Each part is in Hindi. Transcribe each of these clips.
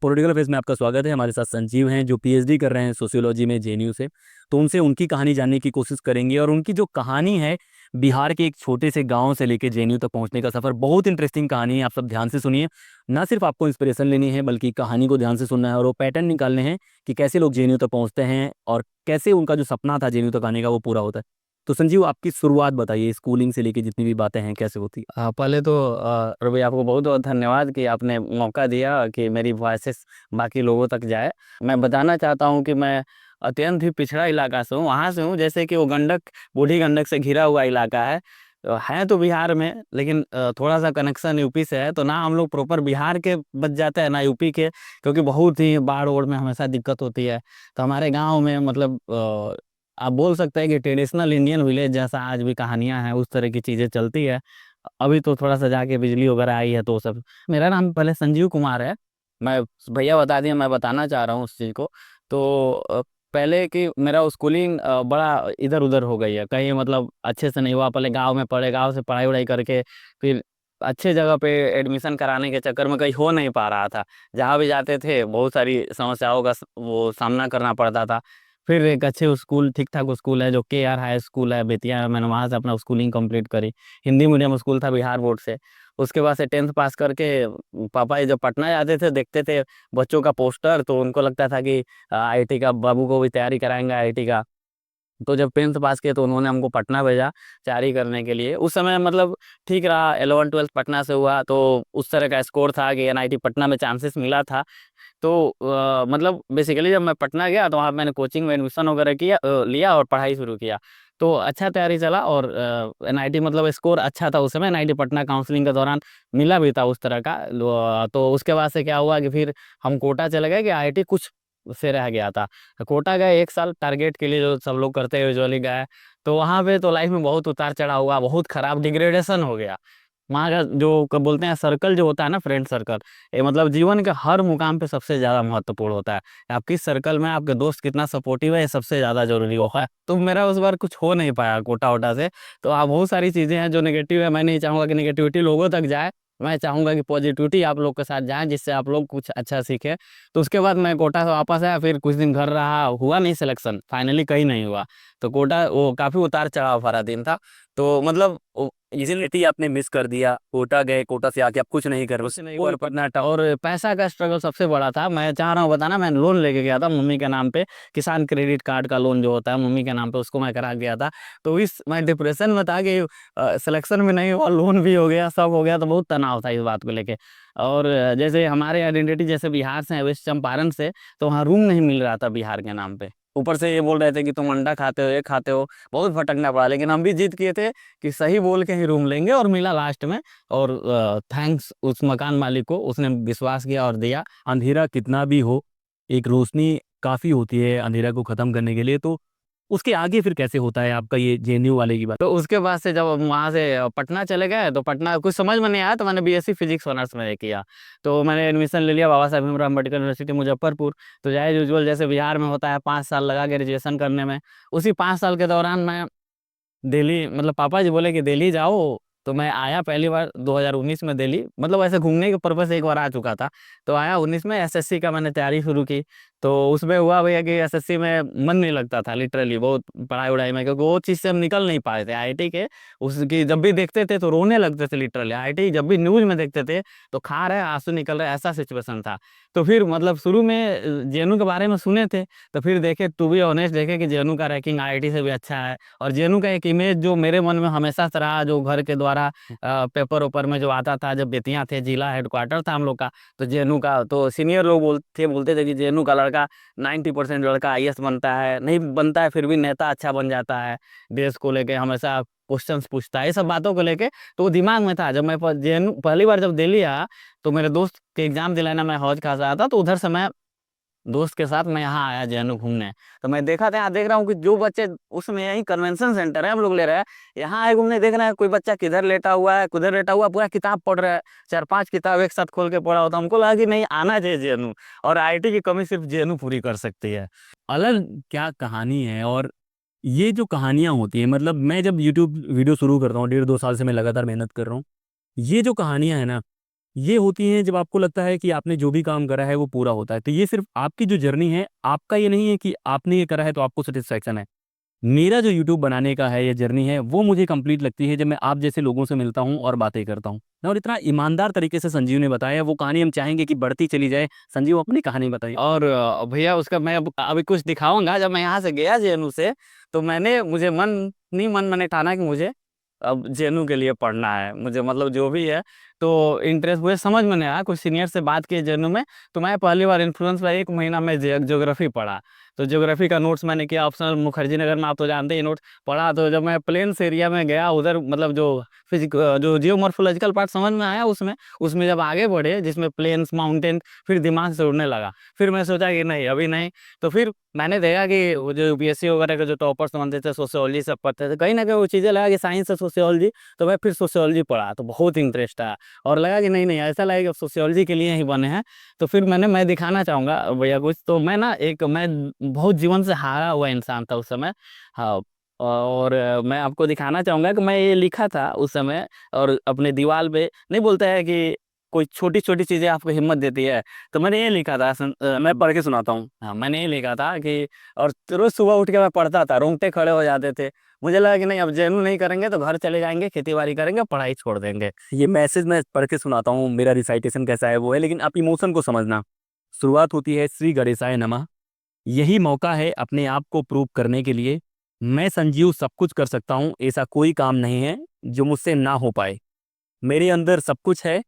पॉलिटिकल अफेयर्स में आपका स्वागत है। हमारे साथ संजीव हैं जो पीएचडी कर रहे हैं सोशियोलॉजी में जेएनयू से। तो उनसे उनकी कहानी जानने की कोशिश करेंगे और उनकी जो कहानी है बिहार के एक छोटे से गांव से लेकर जेएनयू तक पहुंचने का सफ़र बहुत इंटरेस्टिंग कहानी है। आप सब ध्यान से सुनिए। ना सिर्फ आपको इंस्पिरेशन लेनी है बल्कि कहानी को ध्यान से सुनना है और वो पैटर्न निकालने हैं कि कैसे लोग जेएनयू तक पहुंचते हैं और कैसे उनका जो सपना था जेएनयू तक आने का वो पूरा होता है। तो संजीव, आपकी शुरुआत बताइए, स्कूलिंग से लेके जितनी भी बातें हैं कैसे होती है। पहले तो रवि, आपको बहुत बहुत धन्यवाद कि आपने मौका दिया कि मेरी वॉइसेस बाकी लोगों तक जाए। मैं बताना चाहता हूँ कि मैं अत्यंत ही पिछड़ा इलाका से हूँ, वहाँ से हूँ जैसे कि वो गंडक, बूढ़ी गंडक से घिरा हुआ इलाका है। है तो बिहार में, लेकिन थोड़ा सा कनेक्शन यूपी से है, तो ना हम लोग प्रॉपर बिहार के बच जाते हैं ना यूपी के, क्योंकि बहुत ही बाढ़ ओढ़ में हमेशा दिक्कत होती है। तो हमारे गाँव में मतलब आप बोल सकते हैं कि ट्रेडिशनल इंडियन विलेज जैसा आज भी कहानियां हैं, उस तरह की चीज़ें चलती है। अभी तो थोड़ा सा जाके बिजली वगैरह आई है तो सब। मेरा नाम पहले संजीव कुमार है। मैं भैया बता दिया, मैं बताना चाह रहा हूँ उस चीज़ को। तो पहले कि मेरा स्कूलिंग बड़ा इधर उधर हो गई है, कहीं मतलब अच्छे से नहीं हुआ। पहले गांव में पढ़े, गांव से पढ़ाई वढ़ाई करके फिर अच्छे जगह पे एडमिशन कराने के चक्कर में कहीं हो नहीं पा रहा था। जहाँ भी जाते थे बहुत सारी समस्याओं का वो सामना करना पड़ता था। फिर एक अच्छे स्कूल, ठीक ठाक स्कूल है जो KR हाई स्कूल है बेतिया, मैंने वहाँ से अपना स्कूलिंग कंप्लीट करी। हिंदी मीडियम स्कूल था बिहार बोर्ड से। उसके बाद से 10th पास करके पापा ये जब पटना जाते थे देखते थे बच्चों का पोस्टर, तो उनको लगता था कि IIT का बाबू को भी तैयारी कराएंगे IIT का। तो जब 10th पास किए तो उन्होंने हमको पटना भेजा तैयारी करने के लिए। उस समय मतलब ठीक रहा, 11th 12th पटना से हुआ तो उस तरह का स्कोर था कि NIT पटना में चांसेस मिला था। तो मतलब बेसिकली जब मैं पटना गया तो वहाँ मैंने कोचिंग में एडमिशन वगैरह लिया और पढ़ाई शुरू किया। तो अच्छा तैयारी चला और NIT मतलब स्कोर अच्छा था उस समय। NIT पटना काउंसलिंग के दौरान मिला भी था उस तरह का। तो उसके बाद से क्या हुआ कि फिर हम कोटा चले गए कि IIT कुछ से रह गया था। कोटा गए 1 साल टारगेट के लिए, जो सब लोग करते हैं यूजुअली गए। तो वहाँ पे तो लाइफ में बहुत उतार चढ़ाव हुआ, बहुत खराब डिग्रेडेशन हो गया। वहाँ का जो बोलते हैं सर्कल जो होता है ना, फ्रेंड सर्कल, ये मतलब जीवन के हर मुकाम पे सबसे ज़्यादा महत्वपूर्ण होता है। आप किस सर्कल में, आपके दोस्त कितना सपोर्टिव है, ये सबसे ज़्यादा जरूरी होता है। तो मेरा उस बार कुछ हो नहीं पाया कोटा वोटा से। तो आप बहुत सारी चीज़ें हैं जो नेगेटिव है, मैं नहीं चाहूँगा कि नेगेटिविटी लोगों तक जाए। मैं चाहूँगा कि पॉजिटिविटी आप लोग के साथ जाए, जिससे आप लोग कुछ अच्छा सीखें। तो उसके बाद मैं कोटा से वापस आया, फिर कुछ दिन घर रहा, हुआ नहीं सिलेक्शन, फाइनली कहीं नहीं हुआ। तो कोटा वो काफ़ी उतार चढ़ाव भरा दिन था। तो मतलब इजीलिटी आपने मिस कर दिया, कोटा गए, कोटा से आके आप कुछ नहीं कर कुछ नहीं वो। कर पाना था, और पैसा का स्ट्रगल सबसे बड़ा था। मैं चाह रहा हूँ बताना, मैं लोन लेके गया था मम्मी के नाम पे। किसान क्रेडिट कार्ड का लोन जो होता है मम्मी के नाम पे, उसको मैं करा गया था। तो इस मैं डिप्रेशन में था कि सिलेक्शन भी नहीं हुआ, लोन भी हो गया, सब हो गया। तो बहुत तनाव था इस बात को लेके। और जैसे हमारे आइडेंटिटी जैसे बिहार से है, वेस्ट चंपारण से, तो वहाँ रूम नहीं मिल रहा था बिहार के नाम पे। ऊपर से ये बोल रहे थे कि तुम अंडा खाते हो, ये खाते हो। बहुत भटकना पड़ा, लेकिन हम भी जीत किए थे कि सही बोल के ही रूम लेंगे, और मिला लास्ट में। और थैंक्स उस मकान मालिक को, उसने विश्वास किया और दिया। अंधेरा कितना भी हो, एक रोशनी काफी होती है अंधेरा को खत्म करने के लिए। तो उसके आगे फिर कैसे होता है आपका ये जेएनयू वाले की बात। तो उसके बाद से जब हम वहाँ से पटना चले गए, तो पटना कुछ समझ में नहीं आया, तो मैंने BSc फिजिक्स ऑनर्स में किया। तो मैंने एडमिशन ले लिया बाबा साहेब भीमराव अम्बेडकर यूनिवर्सिटी मुजफ्फरपुर। तो जाए यूजुअल जैसे बिहार में होता है, 5 साल लगा ग्रेजुएशन करने में। उसी 5 साल के दौरान मैं दिल्ली, मतलब पापा जी बोले कि दिल्ली जाओ। तो मैं आया पहली बार 2019 में दिल्ली, मतलब ऐसे घूमने के पर्पज से एक बार आ चुका था। तो आया 19 में, SSC का मैंने तैयारी शुरू की। तो उसमें हुआ भैया कि SSC में मन नहीं लगता था लिटरली, बहुत पढ़ाई उड़ाई में, क्योंकि वो चीज़ से हम निकल नहीं पाए थे IIT के। उसकी जब भी देखते थे तो रोने लगते थे लिटरली। IIT जब भी न्यूज में देखते थे तो खा रहे आंसू निकल रहे, ऐसा सिचुएशन था। तो फिर मतलब शुरू में JNU के बारे में सुने थे। तो फिर देखे, टू बी ऑनेस्ट, देखे कि JNU का रैंकिंग IIT से भी अच्छा है। और JNU का एक इमेज जो मेरे मन में हमेशा से रहा, जो घर के द्वारा पेपर ओपर में जो आता था, जब बेतिया थे, जिला हेडक्वार्टर था हम लोग का। तो JNU का तो सीनियर लोग बोलते थे कि JNU का लड़का 90% लड़का IAS बनता है, नहीं बनता है फिर भी नेता अच्छा बन जाता है, देश को लेके हमेशा क्वेश्चंस पूछता है, ये सब बातों को लेके। तो वो दिमाग में था। जब मैं JNU पहली बार जब दिल्ली आया, तो मेरे दोस्त के एग्जाम दिलाना, मैं हौज खास रहा था, तो उधर से मैं दोस्त के साथ मैं यहाँ आया JNU घूमने। तो मैं देखा था, यहाँ देख रहा हूँ कि जो बच्चे उसमें, यही कन्वेंशन सेंटर है हम लोग ले रहे हैं, यहाँ आए घूमने, देख रहे हैं कोई बच्चा किधर लेटा हुआ है, किधर लेटा हुआ, पूरा किताब पढ़ रहा है। 4 5 किताब एक साथ खोल के पढ़ा होता। हमको लगा कि नहीं, आना चाहिए JNU, और IIT की कमी सिर्फ JNU पूरी कर सकती है। अलग क्या कहानी है। और ये जो कहानियां होती हैं, मतलब मैं जब यूट्यूब वीडियो शुरू करता हूँ, 1.5 2 साल से मैं लगातार मेहनत कर रहा हूँ। ये जो कहानियां है ना, ये होती हैं जब आपको लगता है कि आपने जो भी काम करा है वो पूरा होता है। तो ये सिर्फ़ आपकी जो जर्नी है, आपका ये नहीं है कि आपने ये करा है तो आपको सैटिस्फैक्शन है। मेरा जो यूट्यूब बनाने का है, ये जर्नी है, वो मुझे कंप्लीट लगती है जब मैं आप जैसे लोगों से मिलता हूँ और बातें करता हूँ। और इतना ईमानदार तरीके से संजीव ने बताया, वो कहानी हम चाहेंगे कि बढ़ती चली जाए। संजीव, अपनी कहानी बताइए। और भैया उसका मैं अब अभी कुछ दिखाऊँगा। जब मैं यहाँ से गया जेएनयू से, तो मुझे मन मैंने ठाना कि मुझे अब जेएनयू के लिए पढ़ना है। मुझे मतलब जो भी है, तो इंटरेस्ट मुझे समझ में नहीं आया। कुछ सीनियर से बात की जेएनयू में, तो मैं पहली बार इन्फ्लुएंस हुआ, 1 महीना मैं ज्योग्राफी पढ़ा। तो ज्योग्राफी का नोट्स मैंने किया ऑप्शनल मुखर्जी नगर में, आप तो जानते ही नोट्स पढ़ा। तो जब मैं प्लेन्स एरिया में गया उधर, मतलब जो जियोमॉर्फोलॉजिकल पार्ट समझ में आया उसमें। उसमें जब आगे बढ़े, जिसमें प्लेन्स, माउंटेन, फिर दिमाग से उड़ने लगा। फिर मैं सोचा कि नहीं, अभी नहीं। तो फिर मैंने देखा कि वो जो यूपीएससी वगैरह के जो टॉपर्स बनते थे, सोशियोलॉजी सब पढ़ते थे, कहीं ना कहीं वो चीज़ें लगा कि साइंस से सोशियोलॉजी। तो मैं फिर सोशियोलॉजी पढ़ा, तो बहुत इंटरेस्ट आया। और लगा कि नहीं नहीं, ऐसा लगा कि अब सोशियोलॉजी के लिए ही बने हैं। तो फिर मैं दिखाना चाहूँगा भैया कुछ। तो मैं बहुत जीवन से हारा हुआ इंसान था उस समय। हाँ। और मैं आपको दिखाना चाहूँगा कि मैं ये लिखा था उस समय। और अपने दीवार पे नहीं, बोलता है कि कोई छोटी-छोटी चीज़ें आपको हिम्मत देती है। तो मैंने ये लिखा था, मैं पढ़ के सुनाता हूँ। हाँ, मैंने ये लिखा था कि और रोज़ सुबह उठ के मैं पढ़ता था, रोंगटे खड़े हो जाते थे। मुझे लगा कि नहीं, अब जेएनयू नहीं करेंगे तो घर चले जाएँगे, खेती-बाड़ी करेंगे, पढ़ाई छोड़ देंगे। ये मैसेज मैं पढ़ के सुनाता हूँ, मेरा रिसाइटेशन कैसा है वो है, लेकिन आप इमोशन को समझना। शुरुआत होती है, श्री गणेशाय नमः। यही मौका है अपने आप को प्रूव करने के लिए। मैं संजीव सब कुछ कर सकता हूँ, ऐसा कोई काम नहीं है जो मुझसे ना हो पाए। मेरे अंदर सब कुछ है,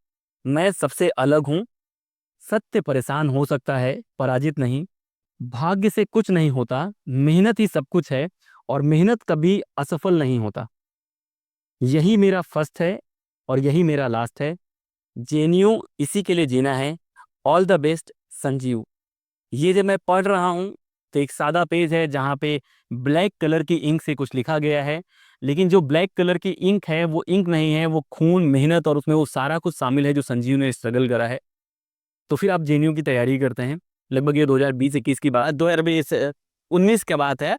मैं सबसे अलग हूँ। सत्य परेशान हो सकता है, पराजित नहीं। भाग्य से कुछ नहीं होता, मेहनत ही सब कुछ है, और मेहनत कभी असफल नहीं होता। यही मेरा फर्स्ट है और यही मेरा लास्ट है। जेएनयू इसी के लिए जीना है। All the best Sanjeev. ये जब मैं पढ़ रहा हूँ, तो एक सादा पेज है जहाँ पे ब्लैक कलर की इंक से कुछ लिखा गया है, लेकिन जो ब्लैक कलर की इंक है वो इंक नहीं है, वो खून, मेहनत और उसमें वो सारा कुछ शामिल है जो संजीव ने स्ट्रगल करा है। तो फिर आप जेएनयू की तैयारी करते हैं, लगभग ये 2020-21 की बात। 2020 19 के बात है।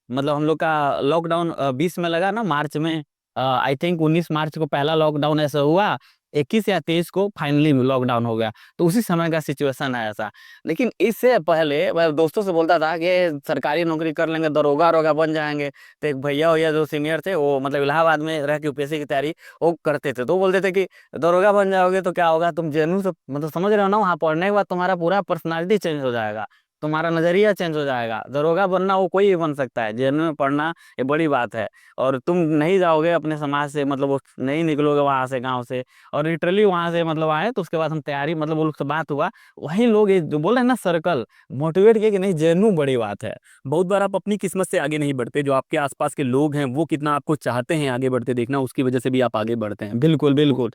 मतलब हम लोग का लॉकडाउन 20 में लगा ना, मार्च में। आई थिंक 19 मार्च को पहला लॉकडाउन ऐसा हुआ, 21 या 23 को फाइनली लॉकडाउन हो गया। तो उसी समय का सिचुएशन है ऐसा। लेकिन इससे पहले मैं दोस्तों से बोलता था कि सरकारी नौकरी कर लेंगे, दरोगा बन जाएंगे। तो एक भैया जो सीनियर थे, वो मतलब इलाहाबाद में रह के यूपीएससी की तैयारी वो करते थे। तो वो बोलते थे कि दरोगा बन जाओगे तो क्या होगा, तुम जेएनयू से मतलब समझ रहे हो ना, वहाँ पढ़ने के बाद तुम्हारा पूरा पर्सनालिटी चेंज हो जाएगा, तुम्हारा नजरिया चेंज हो जाएगा। दरोगा बनना वो कोई भी बन सकता है, जेएनयू में पढ़ना ये बड़ी बात है। और तुम नहीं जाओगे अपने समाज से, मतलब वो नहीं निकलोगे वहाँ से, गाँव से। और लिटरली वहाँ से मतलब आए, तो उसके बाद हम तैयारी, मतलब वो लोग से बात हुआ, वही लोग ये जो बोल रहे हैं ना, सर्कल मोटिवेट किया कि नहीं, जेएनयू बड़ी बात है। बहुत बार आप अपनी किस्मत से आगे नहीं बढ़ते, जो आपके आसपास के लोग हैं वो कितना आपको चाहते हैं आगे बढ़ते देखना, उसकी वजह से भी आप आगे बढ़ते हैं। बिल्कुल, बिल्कुल।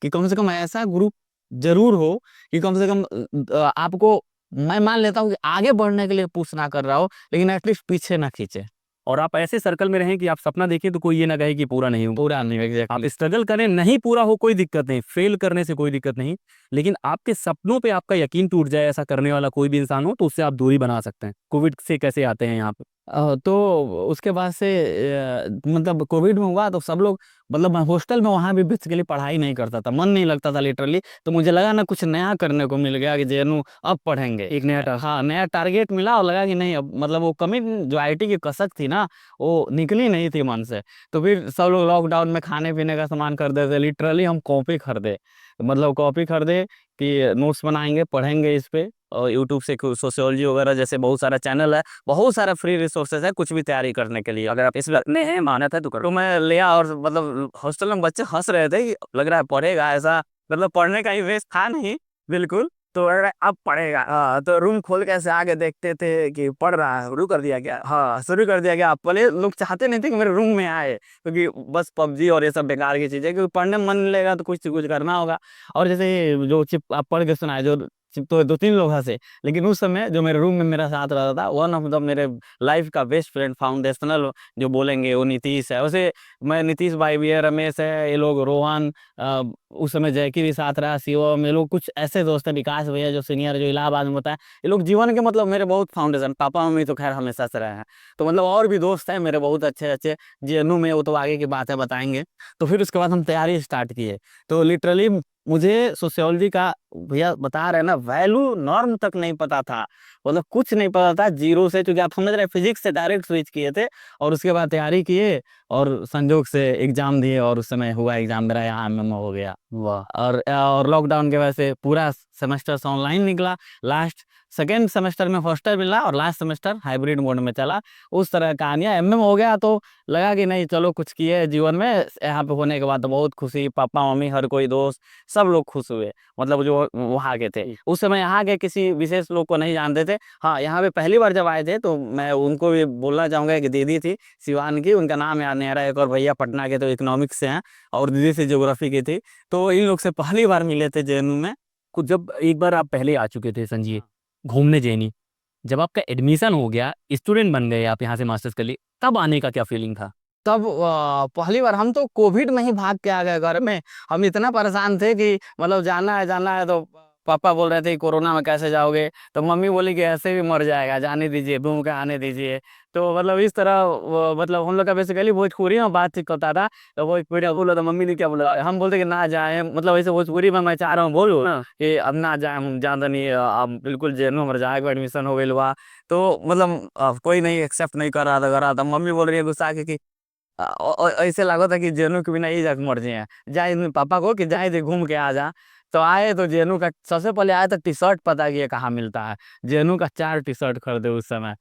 कि कम से कम ऐसा ग्रुप ज़रूर हो कि कम से कम आपको, मैं मान लेता हूँ कि आगे बढ़ने के लिए पुश ना कर रहा हो, लेकिन एटलीस्ट पीछे ना खींचे। और आप ऐसे सर्कल में रहें कि आप सपना देखें तो कोई ये ना कहे कि पूरा नहीं हुआ। पूरा नहीं, आप एग्ज़ैक्टली। स्ट्रगल करें, नहीं पूरा हो कोई दिक्कत नहीं, फेल करने से कोई दिक्कत नहीं, लेकिन आपके सपनों पे आपका यकीन टूट जाए, ऐसा करने वाला कोई भी इंसान हो तो उससे आप दूरी बना सकते हैं। कोविड से कैसे आते हैं यहाँ पे? तो उसके बाद से मतलब कोविड में हुआ, तो सब लोग, मतलब मैं हॉस्टल में वहाँ भी बेसिकली पढ़ाई नहीं करता था, मन नहीं लगता था लिटरली। तो मुझे लगा ना, कुछ नया करने को मिल गया कि जेएनयू अब पढ़ेंगे। एक नया टास्क। हाँ, नया टारगेट मिला और लगा कि नहीं, अब मतलब वो कमी जो आईटी की कसक थी ना, वो निकली नहीं थी मन से। तो फिर सब लोग लॉकडाउन में खाने पीने का सामान खरीदे थे, लिटरली हम कॉपी खरीदे। मतलब कॉपी खरीदे कि नोट्स बनाएंगे, पढ़ेंगे इस पे। और यूट्यूब से सोशियोलॉजी वगैरह जैसे बहुत सारा चैनल है, बहुत सारा फ्री रिसोर्सेज है कुछ भी तैयारी करने के लिए। अगर आप इस रखने हैं, मानत है तो करो। तो मैं लिया, और मतलब हॉस्टल में बच्चे हंस रहे थे कि लग रहा है पढ़ेगा ऐसा, मतलब पढ़ने का ही वेश था नहीं बिल्कुल। तो अगर अब पढ़ेगा, हाँ, तो रूम खोल के ऐसे आगे देखते थे कि पढ़ रहा है, शुरू कर दिया गया। हाँ, शुरू कर दिया गया। पहले लोग चाहते नहीं थे कि मेरे रूम में आए, क्योंकि बस पबजी और ये सब बेकार की चीजें, क्योंकि पढ़ने में मन नहीं लगेगा तो कुछ से कुछ करना होगा। और जैसे जो चिप आप पढ़ के सुनाए, जो चिप, तो 2-3 लोग हंसे। लेकिन उस समय जो मेरे रूम में मेरा साथ रहता था, वन ऑफ द मेरे लाइफ का बेस्ट फ्रेंड, फाउंडेशनल जो बोलेंगे, वो नीतीश है। वैसे मैं, नीतीश भाई भी है, रमेश है, ये लोग, रोहन, उस समय जैकी भी साथ रहा, शिवम, ये लोग कुछ ऐसे दोस्त हैं, विकास भैया जो सीनियर जो इलाहाबाद में होता है, ये लोग जीवन के मतलब मेरे बहुत फाउंडेशन, पापा मम्मी तो खैर हमेशा से रहे हैं, तो मतलब और भी दोस्त हैं मेरे बहुत अच्छे अच्छे, जेएनयू में, वो तो आगे की बात है बताएंगे। तो फिर उसके बाद हम तैयारी स्टार्ट किए, तो लिटरली मुझे सोशियोलॉजी का भैया बता रहे हैं ना, वैल्यू नॉर्म तक नहीं पता था, मतलब कुछ नहीं पता था, जीरो से, क्योंकि आप समझ रहे फिजिक्स से डायरेक्ट स्विच किए थे, और उसके बाद तैयारी किए और संजोग से एग्जाम दिए, और उस समय हुआ एग्जाम मेरा, यहाँ एमएमओ हो गया। वाह। और लॉकडाउन के वजह से पूरा सेमेस्टर ऑनलाइन निकला, लास्ट सेकेंड सेमेस्टर में फर्स्ट ईयर मिला और लास्ट सेमेस्टर हाइब्रिड मोड में चला, उस तरह कहानियाँ। एमएम हो गया तो लगा कि नहीं चलो कुछ किए जीवन में, यहाँ पे होने के बाद तो बहुत खुशी, पापा मम्मी हर कोई दोस्त सब लोग खुश हुए, मतलब जो वहाँ के थे उस समय, यहाँ के किसी विशेष लोग को नहीं जानते थे। हाँ, यहाँ पे पहली बार जब आए थे तो मैं उनको भी बोलना चाहूँगा कि दीदी थी सिवान की, उनका नाम याद नहीं आ रहा है, एक और भैया पटना के तो इकोनॉमिक्स से हैं, और दीदी से ज्योग्राफी की थी, तो इन लोग से पहली बार मिले थे जेएनयू में। कुछ जब एक बार आप पहले आ चुके थे संजीव घूमने जेनी, जब आपका एडमिशन हो गया, स्टूडेंट बन गए आप यहाँ से मास्टर्स कर लिए, तब आने का क्या फीलिंग था? तब पहली बार हम तो कोविड में ही भाग के आ गए घर में, हम इतना परेशान थे कि मतलब जाना है, तो पापा बोल रहे थे कि कोरोना में कैसे जाओगे, तो मम्मी बोली कि ऐसे भी मर जाएगा, जाने दीजिए, घूम के आने दीजिए। तो मतलब इस तरह मतलब हम लोग का बेसिकली भोजपुरी में बातचीत होता था, तो भोजपुरी बोला तो मम्मी ने क्या बोला, हम बोलते कि ना जाए, मतलब ऐसे भोजपुरी में मैं चाह रहा हूँ बोलूँ हाँ। कि अब ना जाए, हम ज्यादा नहीं, अब बिल्कुल जेल में मर जाएगा, एडमिशन हो गई हुआ, तो मतलब कोई नहीं एक्सेप्ट नहीं कर रहा था। मम्मी बोल रही है गुस्सा के कि ऐसे लागो था कि जेनू के बिना ये जाके मर जाए, जाए इनमें पापा को कि जाए दे घूम के आ जा। तो आए तो जेनू का सबसे पहले आया तो टी शर्ट पता कि ये कहाँ मिलता है, जेनू का 4 टी शर्ट खरीदे उस समय,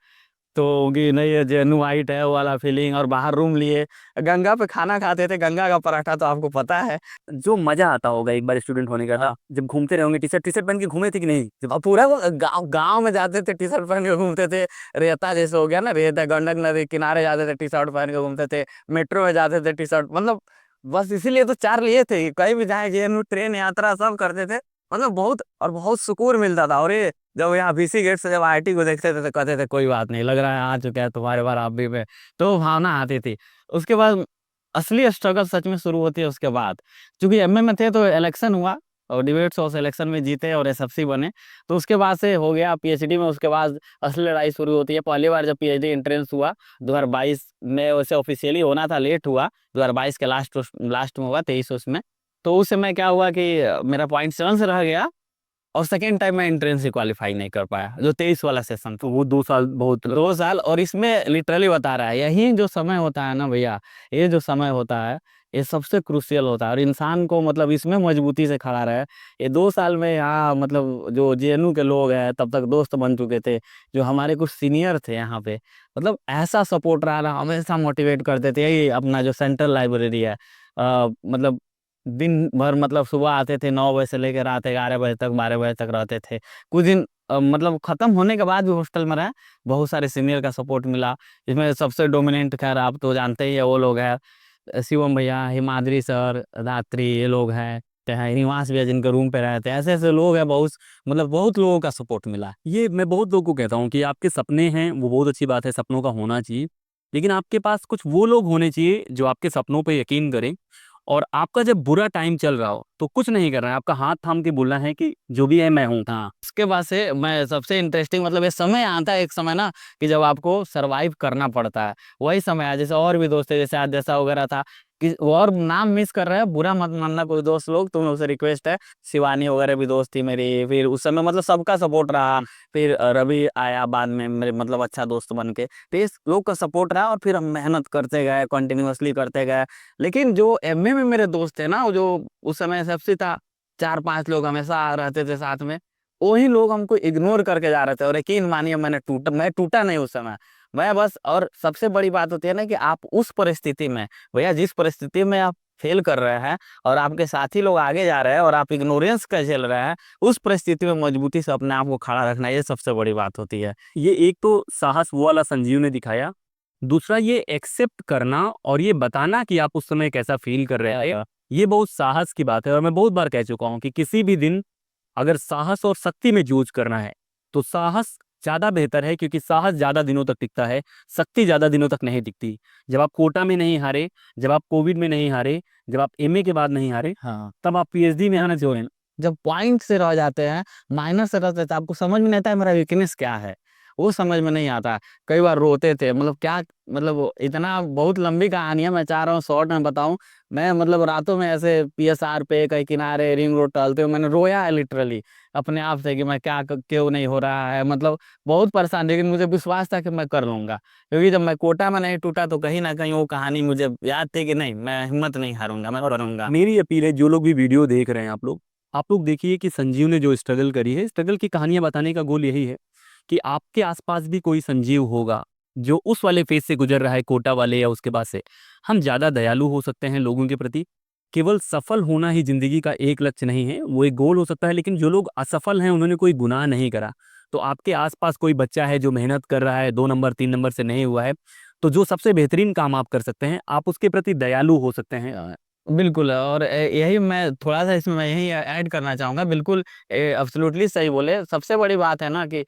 तो कि नहीं ये जेनू वाइट है वो वाला फीलिंग, और बाहर रूम लिए, गंगा पे खाना खाते थे, गंगा का पराठा तो आपको पता है। जो मजा आता होगा एक बार स्टूडेंट होने का, हाँ। जब घूमते रहोगे, टी शर्ट पहन के घूमे थे कि नहीं? और पूरा वो गांव गांव में जाते थे टी शर्ट पहन के घूमते थे, रेता जैसे हो गया ना, रेता, गंडक नदी किनारे जाते थे टी शर्ट पहन के घूमते थे, मेट्रो में जाते थे टी शर्ट, मतलब बस इसीलिए तो 4 लिए थे कि कहीं भी जाए, जेएनयू ट्रेन यात्रा सब करते थे, मतलब बहुत और बहुत सुकून मिलता था। और ये जब यहाँ बीसी गेट से जब आईटी को देखते थे तो कहते थे कोई बात नहीं, लग रहा है आ चुका है तुम्हारे बार आप भी में, तो भावना आती थी। उसके बाद असली स्ट्रगल सच में शुरू होती है उसके बाद, क्योंकि एमए में थे तो इलेक्शन हुआ, और डिबेट्स और इलेक्शन में जीते और एसएफसी बने, तो उसके बाद से हो गया पीएचडी में, उसके बाद असली लड़ाई शुरू होती है। पहली बार जब पीएचडी एंट्रेंस हुआ 2022 में, वैसे ऑफिशियली होना था, लेट हुआ, 2022 के लास्ट में हुआ, 23 उसमें। तो उस समय क्या हुआ कि मेरा 0.7 से रह गया, और सेकेंड टाइम मैं एंट्रेंस ही क्वालिफाई नहीं कर पाया, जो 23 वाला सेशन था। तो वो 2 साल बहुत 2 साल, और इसमें लिटरली बता रहा है, यही जो समय होता है ना भैया, ये जो समय होता है ये सबसे क्रूशियल होता है, और इंसान को मतलब इसमें मजबूती से खड़ा रहे। ये 2 साल में यहाँ मतलब जो जेएनयू के लोग हैं तब तक दोस्त बन चुके थे, जो हमारे कुछ सीनियर थे यहाँ पे, मतलब ऐसा सपोर्ट रहा ना, हमेशा मोटिवेट करते थे। यही अपना जो सेंट्रल लाइब्रेरी है, मतलब दिन भर, मतलब सुबह आते थे 9 बजे से लेकर रात 11 बजे तक, 12 बजे तक रहते थे। कुछ दिन मतलब खत्म होने के बाद भी हॉस्टल में रहे, बहुत सारे सीनियर का सपोर्ट मिला, इसमें सबसे डोमिनेंट खैर आप तो जानते ही है, वो लोग हैं शिवम भैया, हिमाद्री सर, धात्री, ये लोग हैं, चाहे निवास भैया जिनके रूम पे रहते हैं, ऐसे ऐसे लोग हैं बहुत, मतलब बहुत लोगों का सपोर्ट मिला। ये मैं बहुत लोगों को कहता हूँ कि आपके सपने हैं वो बहुत अच्छी बात है, सपनों का होना चाहिए, लेकिन आपके पास कुछ वो लोग होने चाहिए जो आपके सपनों पे यकीन करें, और आपका जब बुरा टाइम चल रहा हो तो कुछ नहीं करना है, आपका हाथ थाम के बोलना है कि जो भी है मैं हूँ। हाँ, उसके बाद से मैं सबसे इंटरेस्टिंग, मतलब ये समय आता है एक समय ना कि जब आपको सरवाइव करना पड़ता है, वही समय है। जैसे और भी दोस्त है, जैसे आज जैसा वगैरह था कि वो, और नाम मिस कर रहे हैं, बुरा मत मानना कोई दोस्त लोग, तुम लोग से रिक्वेस्ट है, शिवानी वगैरह भी दोस्त थी मेरी, फिर उस समय मतलब सबका सपोर्ट रहा, फिर रवि आया बाद में मेरे, मतलब अच्छा दोस्त बन के, तो इस लोग का सपोर्ट रहा, और फिर हम मेहनत करते गए, कंटिन्यूअसली करते गए। लेकिन जो एमए में मेरे दोस्त थे ना, वो जो उस समय सबसे था, 4-5 लोग हमेशा रहते थे साथ में, वही लोग हमको इग्नोर करके जा रहे थे, और यकीन मानिए मैं टूटा नहीं उस समय, मैं बस। और सबसे बड़ी बात होती है ना कि आप उस परिस्थिति में, भैया जिस परिस्थिति में आप फेल कर रहे हैं और आपके साथी लोग आगे जा रहे हैं और आप इग्नोरेंस का झेल रहे हैं, उस परिस्थिति में मजबूती से अपने आप को खड़ा रखना, ये सबसे बड़ी बात होती है। ये एक तो साहस वो वाला संजीव ने दिखाया, दूसरा ये एक्सेप्ट करना और ये बताना कि आप उस समय कैसा फील कर रहे थे, ये बहुत साहस की बात है। और मैं बहुत बार कह चुका हूँ कि किसी भी दिन अगर साहस और शक्ति में जूझ करना है तो साहस ज़्यादा बेहतर है, क्योंकि साहस ज़्यादा दिनों तक टिकता है, शक्ति ज़्यादा दिनों तक नहीं टिकती। जब आप कोटा में नहीं हारे, जब आप कोविड में नहीं हारे, जब आप एमए के बाद नहीं हारे, हाँ, तब आप पीएचडी में आना चाहिए। जब पॉइंट से रह जाते हैं, माइनस से रहते हैं, तो आपको समझ में नहीं आता है मेरा वीकनेस क्या है, वो समझ में नहीं आता। कई बार रोते थे, मतलब क्या, मतलब वो इतना बहुत लंबी कहानी है, मैं चाह रहा हूँ शॉर्ट में बताऊं। मैं मतलब रातों में ऐसे पीएसआर पे कहीं किनारे रिंग रोड टहलते हुए मैंने रोया है लिटरली अपने आप से कि मैं क्या क्यों नहीं हो रहा है, मतलब बहुत परेशान। लेकिन मुझे विश्वास था कि मैं कर लूंगा, क्योंकि जब मैं कोटा में नहीं टूटा तो कहीं ना कहीं वो कहानी मुझे याद थी कि नहीं, मैं हिम्मत नहीं हारूंगा, मैं करूंगा। मेरी अपील है, जो लोग भी वीडियो देख रहे हैं, आप लोग देखिए कि संजीव ने जो स्ट्रगल करी है, स्ट्रगल की कहानियां बताने का गोल यही है कि आपके आसपास भी कोई संजीव होगा जो उस वाले फेज से गुजर रहा है, कोटा वाले या उसके बाद से। हम ज़्यादा दयालु हो सकते हैं लोगों के प्रति। केवल सफल होना ही जिंदगी का एक लक्ष्य नहीं है, वो एक गोल हो सकता है, लेकिन जो लोग असफल हैं उन्होंने कोई गुनाह नहीं करा। तो आपके आसपास कोई बच्चा है जो मेहनत कर रहा है, 2 नंबर 3 नंबर से नहीं हुआ है, तो जो सबसे बेहतरीन काम आप कर सकते हैं, आप उसके प्रति दयालु हो सकते हैं। बिल्कुल, और यही मैं थोड़ा-सा इसमें मैं यही ऐड करना चाहूँगा। बिल्कुल एब्सोल्युटली सही बोले। सबसे बड़ी बात है ना कि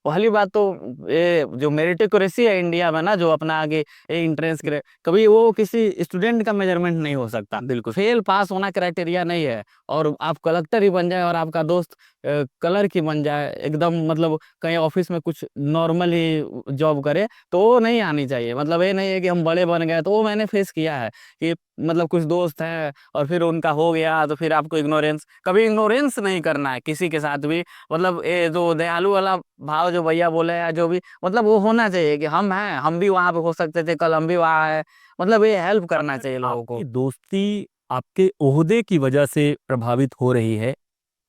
पहली बात तो ये जो मेरिटोक्रेसी है इंडिया में ना, जो अपना आगे ये एंट्रेंस करे, कभी वो किसी स्टूडेंट का मेजरमेंट नहीं हो सकता। बिल्कुल। फेल पास होना क्राइटेरिया नहीं है। और आप कलेक्टर ही बन जाए और आपका दोस्त क्लर्क ही बन जाए, एकदम मतलब कहीं ऑफिस में कुछ नॉर्मल ही जॉब करे, तो वो नहीं आनी चाहिए। मतलब ये नहीं है कि हम बड़े बन गए, तो वो मैंने फेस किया है कि मतलब कुछ दोस्त हैं और फिर उनका हो गया तो फिर आपको इग्नोरेंस, कभी इग्नोरेंस नहीं करना है किसी के साथ भी। मतलब ये जो दयालु वाला भाव जो भैया बोले या जो भी, मतलब वो होना चाहिए कि हम हैं, हम भी वहां पे हो सकते थे, कल हम भी वहां है। मतलब ये हेल्प करना अगर चाहिए लोगों को। आपकी दोस्ती आपके ओहदे की वजह से प्रभावित हो रही है,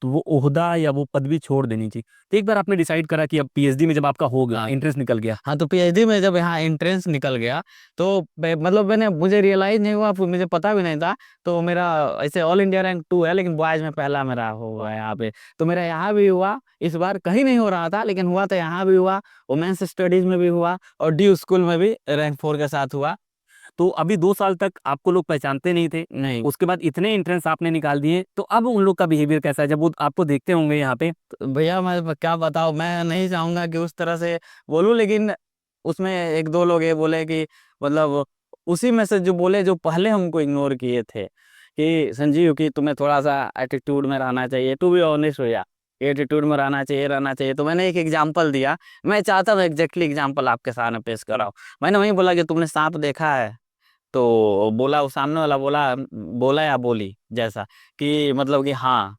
तो वो ओहदा या वो पदवी छोड़ देनी चाहिए। तो एक बार आपने डिसाइड करा कि अब पीएचडी में जब आपका हो गया, हाँ, इंटरेस्ट निकल गया, हाँ, तो पीएचडी में जब यहाँ एंट्रेंस निकल गया, तो मतलब मैंने मुझे रियलाइज नहीं हुआ, फिर मुझे पता भी नहीं था। तो मेरा ऐसे ऑल इंडिया रैंक 2 है, लेकिन बॉयज में पहला मेरा हुआ है यहाँ पे। तो मेरा यहाँ भी हुआ, इस बार कहीं नहीं हो रहा था लेकिन हुआ तो यहाँ भी हुआ, वुमेन्स स्टडीज में भी हुआ और डी स्कूल में भी रैंक 4 के साथ हुआ। तो अभी 2 साल तक आपको लोग पहचानते नहीं थे, नहीं, उसके बाद इतने एंट्रेंस आपने निकाल दिए, तो अब उन लोग का बिहेवियर कैसा है जब वो आपको देखते होंगे यहाँ पे? तो भैया मैं क्या बताऊँ, मैं नहीं चाहूँगा कि उस तरह से बोलूँ, लेकिन उसमें 1-2 लोग ये बोले कि मतलब उसी में से जो बोले जो पहले हमको इग्नोर किए थे कि संजीव कि तुम्हें थोड़ा-सा एटीट्यूड में रहना चाहिए, टू बी ऑनेस्ट भैया, एटीट्यूड में रहना चाहिए। तो मैंने एक एग्ज़ाम्पल दिया, मैं चाहता हूँ एग्ज़ैक्टली एग्ज़ाम्पल आपके सामने पेश कराऊँ। मैंने वही बोला कि तुमने साँप देखा है? तो बोला, वो सामने वाला बोला बोला या बोली जैसा कि मतलब कि हाँ,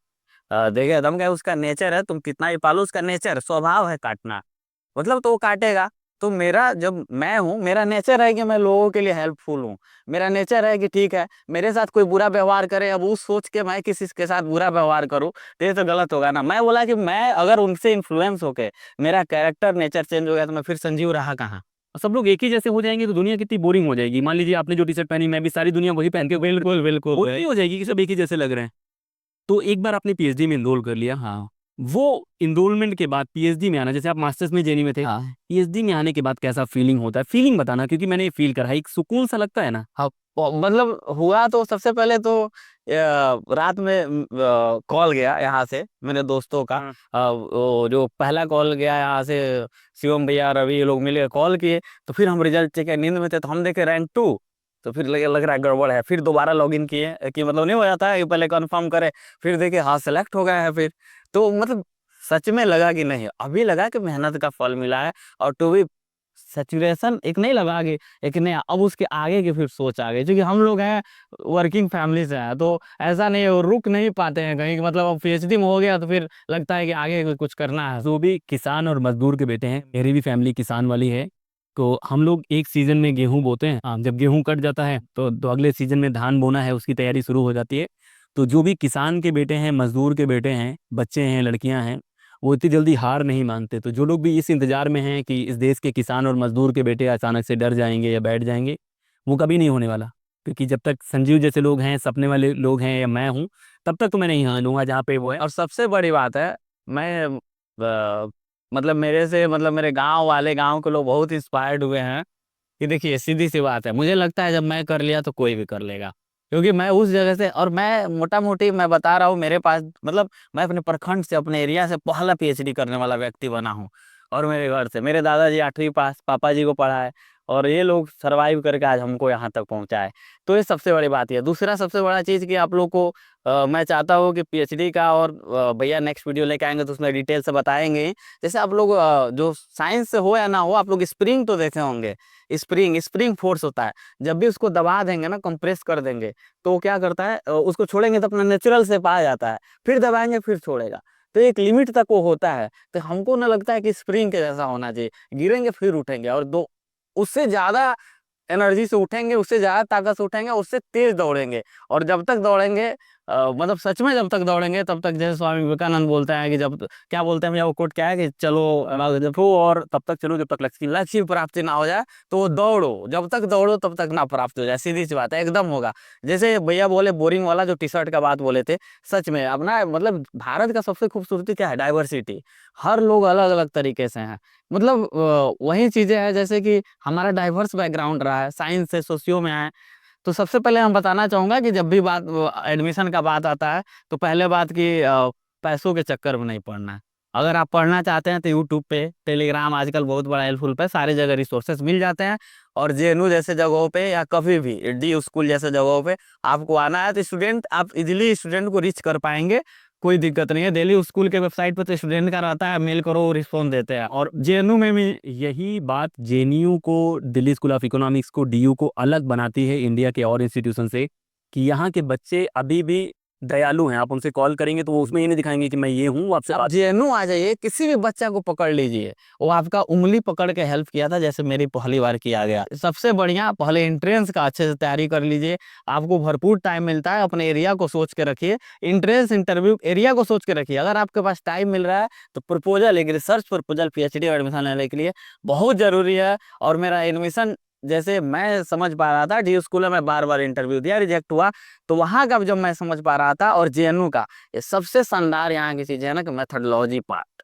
देखिए दम क्या है, उसका नेचर है, तुम कितना भी पालो, उसका नेचर स्वभाव है काटना, मतलब तो वो काटेगा। तो मेरा जब मैं हूँ, मेरा नेचर है कि मैं लोगों के लिए हेल्पफुल हूँ। मेरा नेचर है कि ठीक है, मेरे साथ कोई बुरा व्यवहार करे, अब उस सोच के मैं किसी के साथ बुरा व्यवहार करूँ, तो ये तो गलत होगा ना। मैं बोला कि मैं अगर उनसे इन्फ्लुएंस होके मेरा कैरेक्टर नेचर चेंज हो गया, तो मैं फिर संजीव रहा कहाँ? और सब लोग एक ही जैसे हो जाएंगे तो दुनिया कितनी बोरिंग हो जाएगी। मान लीजिए आपने जो टी शर्ट पहनी, मैं भी, सारी दुनिया वही पहन के बिल्कुल, बिल्कुल। बोरिंग नहीं हो जाएगी कि सब एक ही जैसे लग रहे हैं। तो एक बार आपने पीएचडी में एनरोल कर लिया, हाँ, वो एनरोलमेंट के बाद पीएचडी में आना, जैसे आप मास्टर्स में जेएनयू में थे, हाँ। पीएचडी में आने के बाद कैसा फीलिंग होता है? फीलिंग बताना, क्योंकि मैंने ये फील करा है, एक सुकून सा लगता है ना। हाँ, मतलब हुआ तो सबसे पहले तो रात में कॉल गया यहाँ से मेरे दोस्तों का। हाँ। वो जो पहला कॉल गया यहाँ से, शिवम भैया, रवि, ये लोग मिले कॉल किए। तो फिर हम रिजल्ट चेक किया, नींद में थे तो हम देखे रैंक 2। तो फिर लग रहा है गड़बड़ है, फिर दोबारा लॉगिन किए कि मतलब नहीं हो जाता है कि पहले कंफर्म करे, फिर देखे हाँ सेलेक्ट हो गया है फिर। तो मतलब सच में लगा कि नहीं, अभी लगा कि मेहनत का फल मिला है। और टू बी सैचुरेशन एक नहीं लगा आगे, एक नहीं, अब उसके आगे की फिर सोच आ गई, क्योंकि हम लोग हैं वर्किंग फैमिली से हैं, तो ऐसा नहीं है, वो रुक नहीं पाते हैं कहीं कि मतलब अब पीएचडी में हो गया तो फिर लगता है कि आगे कुछ करना है। जो भी किसान और मजदूर के बेटे हैं, मेरी भी फैमिली किसान वाली है। तो हम लोग एक सीजन में गेहूं बोते हैं, जब गेहूं कट जाता है तो अगले सीजन में धान बोना है, उसकी तैयारी शुरू हो जाती है। तो जो भी किसान के बेटे हैं, मजदूर के बेटे हैं, बच्चे हैं, लड़कियां हैं, वो इतनी जल्दी हार नहीं मानते। तो जो लोग भी इस इंतजार में हैं कि इस देश के किसान और मजदूर के बेटे अचानक से डर जाएंगे या बैठ जाएंगे, वो कभी नहीं होने वाला। क्योंकि जब तक संजीव जैसे लोग हैं, सपने वाले लोग हैं, या मैं हूँ, तब तक तो मैं नहीं हारूंगा जहाँ पे वो है। और सबसे बड़ी बात है, मैं मतलब मेरे से, मतलब मेरे गांव वाले, गांव के लोग बहुत इंस्पायर्ड हुए हैं कि देखिए सीधी सी बात है, मुझे लगता है जब मैं कर लिया तो कोई भी कर लेगा। क्योंकि मैं उस जगह से, और मैं मोटा मोटी मैं बता रहा हूँ, मेरे पास मतलब मैं अपने प्रखंड से, अपने एरिया से पहला पीएचडी करने वाला व्यक्ति बना हूँ। और मेरे घर से। मेरे दादाजी 8वीं पास, पापा जी को पढ़ाए, और ये लोग सरवाइव करके आज हमको यहाँ तक पहुँचाए। तो ये सबसे बड़ी बात है। दूसरा सबसे बड़ा चीज़ कि आप लोग को मैं चाहता हूँ कि पीएचडी का, और भैया नेक्स्ट वीडियो लेके आएंगे तो उसमें डिटेल से बताएंगे। जैसे आप लोग जो साइंस से हो या ना हो, आप लोग स्प्रिंग तो देखे होंगे। स्प्रिंग स्प्रिंग फोर्स होता है, जब भी उसको दबा देंगे ना, कंप्रेस कर देंगे, तो क्या करता है, उसको छोड़ेंगे तो अपना नेचुरल से आ जाता है, फिर दबाएंगे फिर छोड़ेगा। तो एक लिमिट तक वो होता है। तो हमको ना लगता है कि स्प्रिंग के जैसा होना चाहिए, गिरेंगे फिर उठेंगे, और दो उससे ज्यादा एनर्जी से उठेंगे, उससे ज्यादा ताकत से उठेंगे, उससे तेज दौड़ेंगे। और जब तक दौड़ेंगे, मतलब सच में जब तक दौड़ेंगे तब तक, जैसे स्वामी विवेकानंद बोलते हैं कि क्या बोलते हैं भैया, वो कोट क्या है कि चलो देखो, और तब तक चलो जब तक लक्ष्य प्राप्ति ना हो जाए। तो वो दौड़ो, जब तक दौड़ो तब तक ना प्राप्त हो जाए, सीधी सी बात है, एकदम होगा। जैसे भैया बोले बोरिंग वाला जो टी शर्ट का बात बोले थे, सच में अपना मतलब भारत का सबसे खूबसूरती क्या है, डाइवर्सिटी। हर लोग अलग अलग तरीके से हैं। मतलब वही चीजें हैं, जैसे कि हमारा डाइवर्स बैकग्राउंड रहा है, साइंस से सोशियो में आए। तो सबसे पहले हम बताना चाहूंगा कि जब भी बात एडमिशन का बात आता है, तो पहले बात की पैसों के चक्कर में नहीं पड़ना है। अगर आप पढ़ना चाहते हैं तो यूट्यूब पे, टेलीग्राम आजकल बहुत बड़ा हेल्पफुल पे, सारी जगह रिसोर्सेज मिल जाते हैं। और जेएनयू जैसे जगहों पे, या कभी भी डी स्कूल जैसे जगहों पे आपको आना है, तो स्टूडेंट आप इजीली स्टूडेंट को रीच कर पाएंगे। कोई दिक्कत नहीं है। दिल्ली स्कूल के वेबसाइट पर तो स्टूडेंट का रहता है, मेल करो रिस्पॉन्स देते हैं। और जेएनयू में भी यही बात जेएनयू को, दिल्ली स्कूल ऑफ इकोनॉमिक्स को, डीयू को अलग बनाती है इंडिया के और इंस्टीट्यूशन से, कि यहाँ के बच्चे अभी भी दयालु हैं। आप उनसे कॉल करेंगे तो वो उसमें ये नहीं दिखाएंगे कि मैं ये हूँ, वो आपसे आप जेएनयू आ जाइए, किसी भी बच्चा को पकड़ लीजिए, वो आपका उंगली पकड़ के हेल्प किया था, जैसे मेरी पहली बार किया गया। सबसे बढ़िया पहले एंट्रेंस का अच्छे से तैयारी कर लीजिए। आपको भरपूर टाइम मिलता है, अपने एरिया को सोच के रखिए। एंट्रेंस इंटरव्यू एरिया को सोच के रखिए। अगर आपके पास टाइम मिल रहा है तो प्रपोजल, एक रिसर्च प्रपोजल पीएचडी एडमिशन लेने के लिए बहुत जरूरी है। और मेरा एडमिशन, जैसे मैं समझ पा रहा था, डी स्कूल में मैं बार बार इंटरव्यू दिया, रिजेक्ट हुआ। तो वहां का जब मैं समझ पा रहा था, और जेएनयू का, ये सबसे शानदार यहाँ की चीज है ना कि मेथोडोलॉजी पार्ट,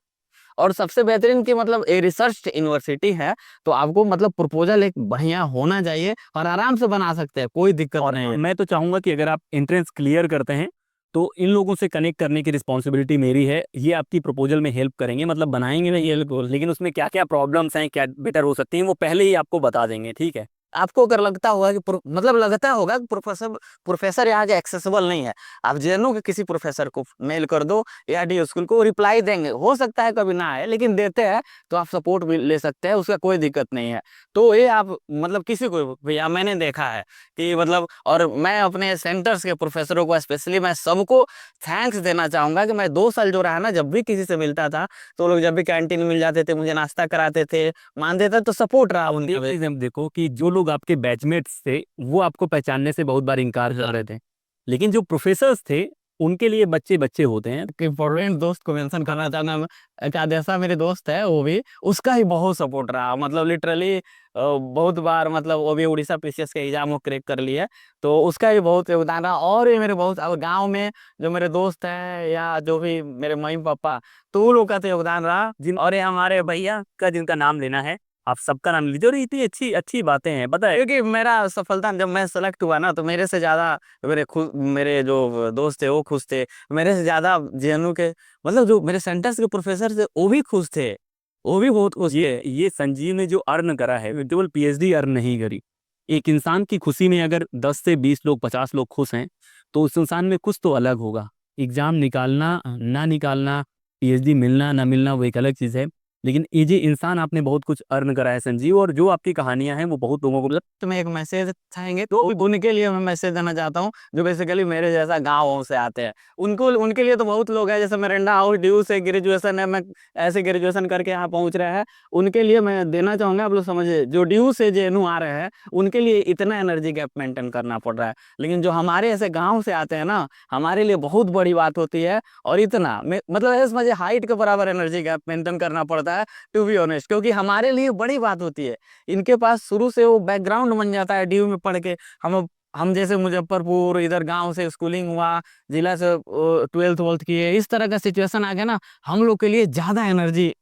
और सबसे बेहतरीन की मतलब ए रिसर्च यूनिवर्सिटी है। तो आपको मतलब प्रपोजल एक बढ़िया होना चाहिए, और आराम से बना सकते हैं, कोई दिक्कत और नहीं है। मैं तो चाहूंगा कि अगर आप एंट्रेंस क्लियर करते हैं तो इन लोगों से कनेक्ट करने की रिस्पॉन्सिबिलिटी मेरी है। ये आपकी प्रपोजल में हेल्प करेंगे, मतलब बनाएंगे नहीं ये लोग, लेकिन उसमें क्या क्या प्रॉब्लम्स हैं, क्या बेटर हो सकती हैं, वो पहले ही आपको बता देंगे। ठीक है। आपको अगर लगता होगा कि मतलब लगता होगा कि प्रोफेसर प्रोफेसर यहाँ के एक्सेसिबल नहीं है, आप जेएनयू के किसी प्रोफेसर को मेल कर दो, या डी स्कूल को, रिप्लाई देंगे। हो सकता है कभी ना आए, लेकिन देते हैं, तो आप सपोर्ट भी ले सकते हैं, उसका कोई दिक्कत नहीं है। तो ये आप मतलब किसी को, भैया मैंने देखा है कि मतलब, और मैं अपने सेंटर्स के प्रोफेसरों को स्पेशली मैं सबको थैंक्स देना चाहूंगा कि मैं 2 साल जो रहा ना, जब भी किसी से मिलता था, तो लोग जब भी कैंटीन मिल जाते थे, मुझे नाश्ता कराते थे, मानते थे, तो सपोर्ट रहा एक उनका। चीज हम देखो कि जो लोग आपके बैचमेट्स थे वो आपको पहचानने से बहुत बार इनकार कर रहे थे, लेकिन जो प्रोफेसर्स थे उनके लिए बच्चे बच्चे होते हैं। इम्पोर्टेंट दोस्त को मेंशन करना चाहना, एक आदेशा मेरे दोस्त है, वो भी, उसका ही बहुत सपोर्ट रहा। मतलब लिटरली बहुत बार, मतलब वो भी उड़ीसा पीसीएस के एग्जाम को क्रैक कर लिया है, तो उसका भी बहुत योगदान रहा। और ये मेरे बहुत, और गाँव में जो मेरे दोस्त हैं, या जो भी मेरे मम्मी पापा, तो उन लोग का तो योगदान रहा। और ये हमारे भैया का जिनका नाम लेना है, आप सबका नाम लीजिए। और इतनी अच्छी अच्छी बातें हैं, पता है। क्योंकि मेरा सफलता, जब मैं सेलेक्ट हुआ ना, तो मेरे से ज्यादा मेरे जो दोस्त थे वो खुश थे। मेरे से ज्यादा जेएनयू के, मतलब जो मेरे सेंटर्स के प्रोफेसर थे, वो भी खुश थे, वो भी बहुत खुश थे। ये संजीव ने जो अर्न करा है, केवल पीएचडी अर्न नहीं करी। एक इंसान की खुशी में अगर 10 से 20 लोग, 50 लोग खुश हैं, तो उस इंसान में कुछ तो अलग होगा। एग्जाम निकालना ना निकालना, पीएचडी मिलना ना मिलना, वो एक अलग चीज है। लेकिन ये जो इंसान, आपने बहुत कुछ अर्न करा है संजीव, और जो आपकी कहानियां हैं वो बहुत लोगों को तुम्हें एक मैसेज चाहेंगे, तो उनके लिए मैं मैसेज देना चाहता हूँ, जो बेसिकली मेरे जैसा गाँव से आते हैं। उनको, उनके लिए तो बहुत लोग हैं, जैसे मेरंडा हाउस ड्यू से ग्रेजुएशन है, मैं ऐसे ग्रेजुएशन करके यहाँ पहुँच रहे हैं। उनके लिए मैं देना चाहूंगा, आप लोग समझिए, जो ड्यू से जेएनयू आ रहे हैं, उनके लिए इतना एनर्जी गैप मेंटेन करना पड़ रहा है। लेकिन जो हमारे ऐसे गाँव से आते हैं ना, हमारे लिए बहुत बड़ी बात होती है। और इतना मतलब ऐसे समझिए, हाइट के बराबर एनर्जी गैप मेंटेन करना पड़ता है, टू बी ऑनेस्ट, क्योंकि हमारे लिए बड़ी बात होती है। इनके पास शुरू से वो बैकग्राउंड बन जाता है, डीयू में पढ़ के। हम जैसे मुजफ्फरपुर, इधर गांव से स्कूलिंग हुआ, जिला से 12th किए, इस तरह का सिचुएशन आ गया ना, हम लोग के लिए ज्यादा एनर्जी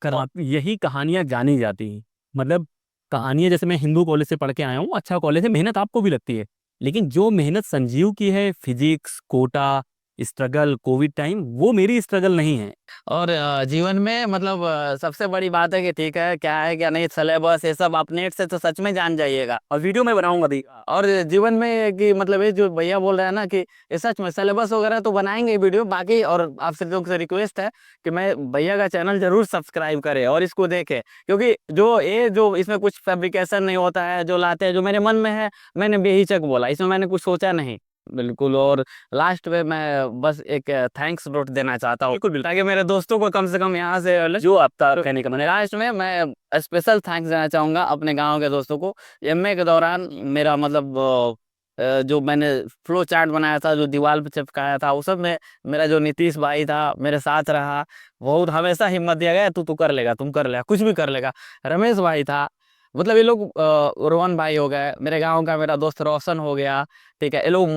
करना। और यही कहानियां जानी जाती हैं। मतलब कहानियां, जैसे मैं हिंदू कॉलेज से पढ़ के आया हूँ, अच्छा कॉलेज है, मेहनत आपको भी लगती है, लेकिन जो मेहनत संजीव की है, physics, Kota, struggle Covid time, वो मेरी स्ट्रगल नहीं है। और जीवन में मतलब सबसे बड़ी बात है कि ठीक है क्या है क्या नहीं, सिलेबस ये सब आप नेट से तो सच में जान जाइएगा। और वीडियो में बनाऊंगा भी। और जीवन में कि मतलब ये जो भैया बोल रहे हैं ना कि ये सच में सिलेबस वगैरह तो बनाएंगे वीडियो बाकी। और आपसे लोग से रिक्वेस्ट है कि मैं भैया का चैनल जरूर सब्सक्राइब करें और इसको देखें, क्योंकि जो इसमें कुछ फैब्रिकेशन नहीं होता है, जो लाते हैं जो मेरे मन में है, मैंने बेहिचक बोला, इसमें मैंने कुछ सोचा नहीं बिल्कुल। और लास्ट में मैं बस एक थैंक्स नोट देना चाहता हूँ, बिल्कुल बिल्कुल, ताकि मेरे दोस्तों को कम से कम यहाँ से जो आपका कहने का मैंने लास्ट में मैं स्पेशल थैंक्स देना चाहूंगा अपने गांव के दोस्तों को। एमए के दौरान मेरा मतलब जो मैंने फ्लो चार्ट बनाया था, जो दीवार पे चिपकाया था, उस सब में मेरा जो नीतीश भाई था मेरे साथ रहा, बहुत हमेशा हिम्मत दिया गया, तू तू कर लेगा, तुम कर लेगा, कुछ भी कर लेगा। रमेश भाई था, मतलब ये लोग रोहन भाई हो गए, मेरे गांव का मेरा दोस्त रोशन हो गया, ठीक है, ये लोग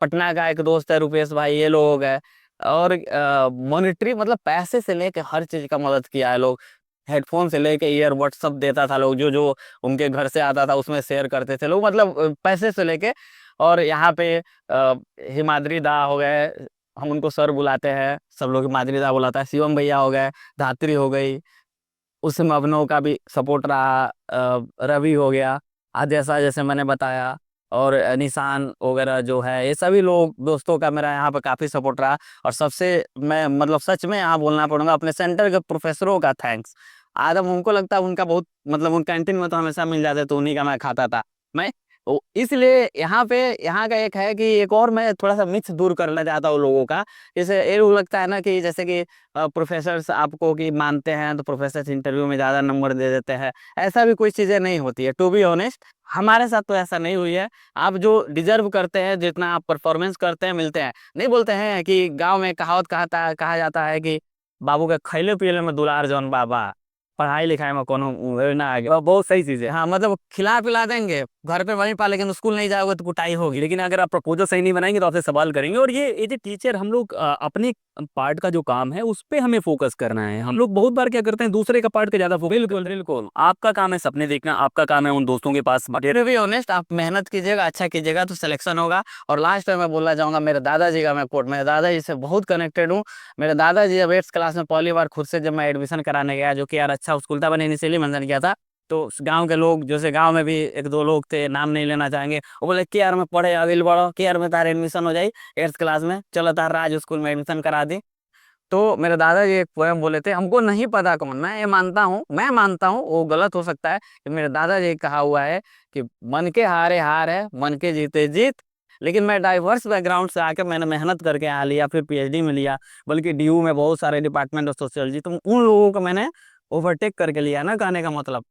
पटना का एक दोस्त है रुपेश भाई, ये लोग हो गए। और मॉनिटरी मतलब पैसे से लेके हर चीज का मदद किया है लोग, हेडफोन से लेके ईयरबड सब देता था लोग, जो जो उनके घर से आता था उसमें शेयर करते थे लोग, मतलब पैसे से लेके। और यहाँ पे हिमाद्री दा हो गए, हम उनको सर बुलाते हैं, सब लोग हिमाद्री दा बुलाता है, शिवम भैया हो गए, धात्री हो गई, उसमें अभिनव का भी सपोर्ट रहा, रवि हो गया, आज जैसा जैसे मैंने बताया, और निशान वगैरह जो है, ये सभी लोग दोस्तों का मेरा यहाँ पे काफ़ी सपोर्ट रहा। और सबसे मैं मतलब सच में यहाँ बोलना पड़ूंगा अपने सेंटर के प्रोफेसरों का थैंक्स। आज हम उनको लगता है उनका बहुत मतलब उन कैंटीन में तो हमेशा मिल जाते, तो उन्हीं का मैं खाता था मैं। इसलिए यहाँ पे यहाँ का एक है कि एक और मैं थोड़ा सा मिथ दूर करना चाहता हूँ लोगों का। जैसे ये लोग लगता है ना कि जैसे कि प्रोफेसर्स आपको कि मानते हैं तो प्रोफेसर इंटरव्यू में ज़्यादा नंबर दे देते हैं, ऐसा भी कोई चीज़ें नहीं होती है। टू बी ऑनेस्ट हमारे साथ तो ऐसा नहीं हुई है। आप जो डिजर्व करते हैं, जितना आप परफॉर्मेंस करते हैं, मिलते हैं। नहीं बोलते हैं कि गांव में कहावत कहा जाता है कि बाबू के खैले पियले में दुलार जौन बाबा, पढ़ाई लिखाई में कोनो ना आगे। बहुत सही चीज़ है। हाँ मतलब खिला पिला देंगे, घर पे वहीं पा, लेकिन स्कूल नहीं जाओगे तो कुटाई होगी। लेकिन अगर आप प्रपोजल सही नहीं बनाएंगे तो आपसे सवाल करेंगे। और ये जो टीचर हम लोग अपने पार्ट का जो काम है उस पे हमें फोकस करना है। हम लोग बहुत बार क्या करते हैं, दूसरे का पार्ट का ज्यादा फोकस। बिल्कुल बिल्कुल। आपका काम है सपने देखना, आपका काम है उन दोस्तों के पास टू बी ऑनेस्ट आप मेहनत कीजिएगा, अच्छा कीजिएगा तो सिलेक्शन होगा। और लास्ट में मैं बोलना चाहूंगा मेरे दादाजी का मैं कोट, मेरे दादाजी से बहुत कनेक्टेड हूँ। मेरे दादाजी जब 8th क्लास में पहली बार खुद से जब मैं एडमिशन कराने गया, जो कि यार अच्छा स्कूल था, मैंने इनिशियली मेंशन किया था, तो गांव के लोग, जैसे गांव में भी एक दो लोग थे, नाम नहीं लेना चाहेंगे, वो बोले कि यार मैं पढ़े अगिल बड़ो, कि यार में तार एडमिशन हो जाए 8th क्लास में, चलो तार राज स्कूल में एडमिशन करा दी। तो मेरे दादाजी एक पोएम बोले थे, हमको नहीं पता कौन, मैं मानता हूँ वो गलत हो सकता है, कि मेरे दादाजी कहा हुआ है कि मन के हारे हार है, मन के जीते जीत। लेकिन मैं डाइवर्स बैकग्राउंड से आके मैंने मेहनत करके यहाँ लिया, फिर पीएचडी में लिया, बल्कि डीयू में बहुत सारे डिपार्टमेंट ऑफ सोशियोलॉजी, तो उन लोगों को मैंने ओवरटेक करके लिया ना, कहने का मतलब।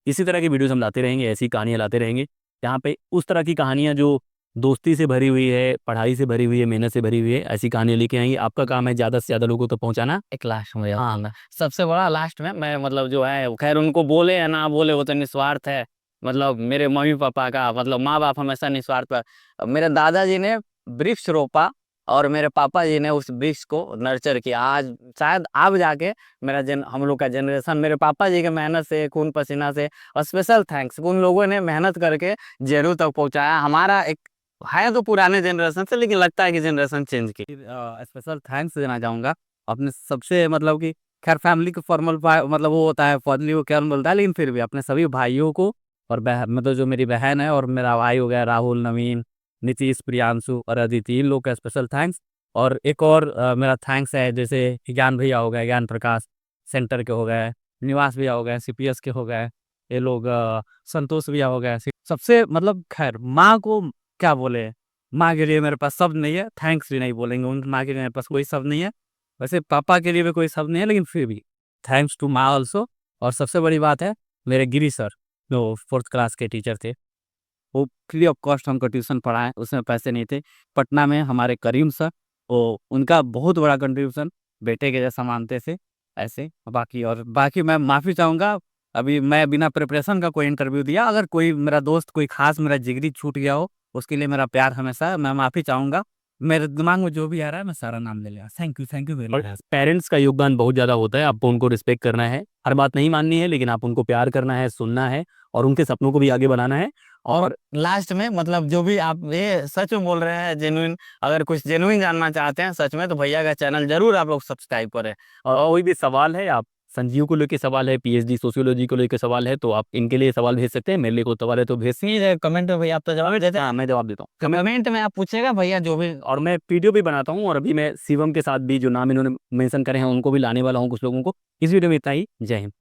इसी तरह की वीडियोस हम लाते रहेंगे, ऐसी कहानियां लाते रहेंगे, यहाँ पे उस तरह की कहानियां जो दोस्ती से भरी हुई है, पढ़ाई से भरी हुई है, मेहनत से भरी हुई है, ऐसी कहानियां लेके आएंगे। आपका काम है ज़्यादा से ज़्यादा लोगों तक पहुंचाना। एक लास्ट में हाँ, हाँ, सबसे बड़ा लास्ट में मैं मतलब जो है, खैर उनको बोले या ना बोले वो तो निस्वार्थ है, मतलब मेरे मम्मी पापा का मतलब माँ बाप हमेशा निस्वार्थ पर। मेरे दादाजी ने वृक्ष रोपा और मेरे पापा जी ने उस वृक्ष को नर्चर किया। आज शायद अब जाके हम लोग का जनरेशन मेरे पापा जी के मेहनत से, खून पसीना से, और स्पेशल थैंक्स उन लोगों ने मेहनत करके जेनू तक पहुंचाया। हमारा एक है तो पुराने जनरेशन से, लेकिन लगता है कि जनरेशन चेंज की। स्पेशल थैंक्स देना चाहूँगा अपने सबसे, मतलब कि खैर फैमिली को फॉर्मल मतलब वो होता है फॉर्मली वो क्या बोलता है, लेकिन फिर भी अपने सभी भाइयों को, और मतलब जो मेरी बहन है और मेरा भाई हो गया राहुल, नवीन, नीतीश, प्रियांशु और अदिति, इन लोग का स्पेशल थैंक्स। और एक और मेरा थैंक्स है, जैसे ज्ञान भैया हो गए, ज्ञान प्रकाश सेंटर के हो गए, निवास भैया हो गए, सीपीएस के हो गए, ये लोग संतोष भैया हो गए। सबसे मतलब खैर माँ को क्या बोले, माँ के लिए मेरे पास शब्द नहीं है, थैंक्स भी नहीं बोलेंगे, उन माँ के लिए मेरे पास कोई शब्द नहीं है। वैसे पापा के लिए भी कोई शब्द नहीं है, लेकिन फिर भी थैंक्स टू माँ ऑल्सो। और सबसे बड़ी बात है मेरे गिरी सर, जो 4th क्लास के टीचर थे, वो फ्री ऑफ कॉस्ट हमको ट्यूशन पढ़ाएं, उसमें पैसे नहीं थे। पटना में हमारे करीम सर, वो उनका बहुत बड़ा कंट्रीब्यूशन, बेटे के जैसा मानते थे ऐसे। बाकी मैं माफ़ी चाहूँगा, अभी मैं बिना प्रिपरेशन का कोई इंटरव्यू दिया, अगर कोई मेरा दोस्त कोई खास मेरा जिगरी छूट गया हो, उसके लिए मेरा प्यार हमेशा है, मैं माफ़ी चाहूँगा। मेरे दिमाग में जो भी आ रहा है मैं सारा नाम ले लिया। Thank you very much. Parents का योगदान बहुत ज़्यादा होता है, आपको उनको रिस्पेक्ट करना है, हर बात नहीं माननी है, लेकिन आप उनको प्यार करना है, सुनना है और उनके सपनों को भी आगे बढ़ाना है। और लास्ट में मतलब जो भी आप ये सच में बोल रहे हैं जेन्युइन, अगर कुछ जेन्युइन जानना चाहते हैं सच में तो भैया का चैनल जरूर आप लोग सब्सक्राइब करें। और कोई भी सवाल है, आप संजीव को लेके सवाल है, पीएचडी सोशियोलॉजी को लेके सवाल है, तो आप इनके लिए सवाल भेज सकते हैं। मेरे लिए कोई सवाल है तो भेज कमेंट में भैया आप तो जवाब देते हैं, हाँ, मैं जवाब देता हूँ। कमेंट में आप पूछेगा भैया जो भी। और मैं वीडियो भी बनाता हूँ, और अभी मैं शिवम के साथ भी जो नाम इन्होंने मेंशन करे हैं उनको भी लाने वाला हूँ कुछ लोगों को। इस वीडियो में इतना ही। जय हिंद।